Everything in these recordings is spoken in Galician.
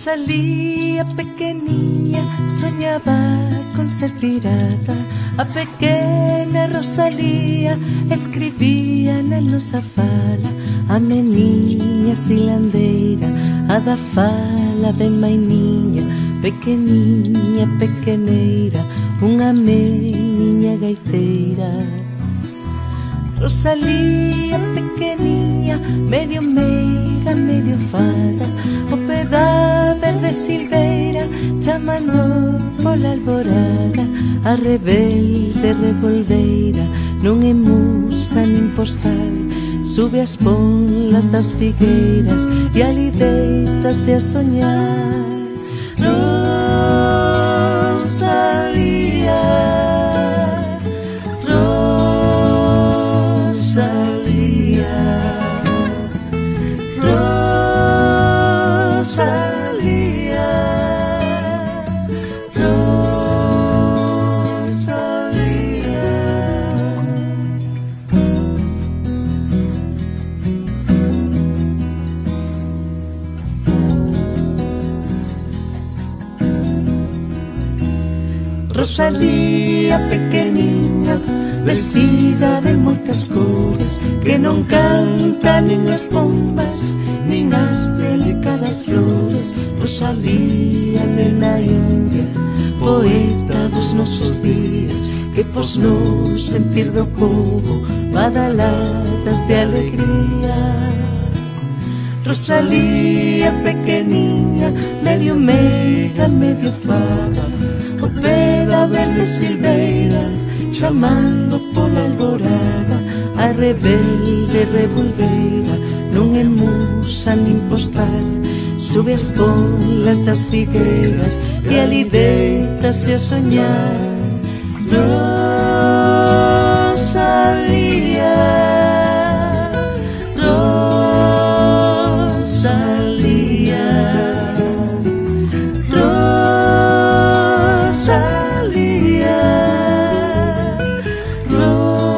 Rosalía pequeniña soñaba con ser pirata. A pequena Rosalía escribía na nosa fala. A meniña silandeira, a da fala ben mainiña, pequeniña, pequeneira, unha meniña gaiteira. Rosalía pequeniña, medio meiga, medio fada, o pé da verde silveira, chamando pola alborada. A rebelde revoldeira, non é musa nin postal, sube as ponlas das figueiras e ali deitase a soñar. Rosalía, Rosalía, Rosalía, Rosalía. Rosalía pequeniña, vestida de moitas cores, que non canta nin as pombas, nin as delicadas flores. Rosalía, nena india, poeta dos nosos días, que pos no sentir do povo badaladas de alegría. Rosalía pequeniña, medio meiga, medio fada, o pé da verde silveira, chamando pola alborada. A rebelde revolveira, non é musa nin postal, sube as polas das figueiras e ali deitase a soñar. Rosalía, Rosalía, Rosalía, Rosalía.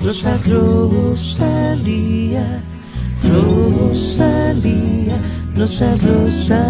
Rosa, Rosalía, Rosalía, nosa Rosa.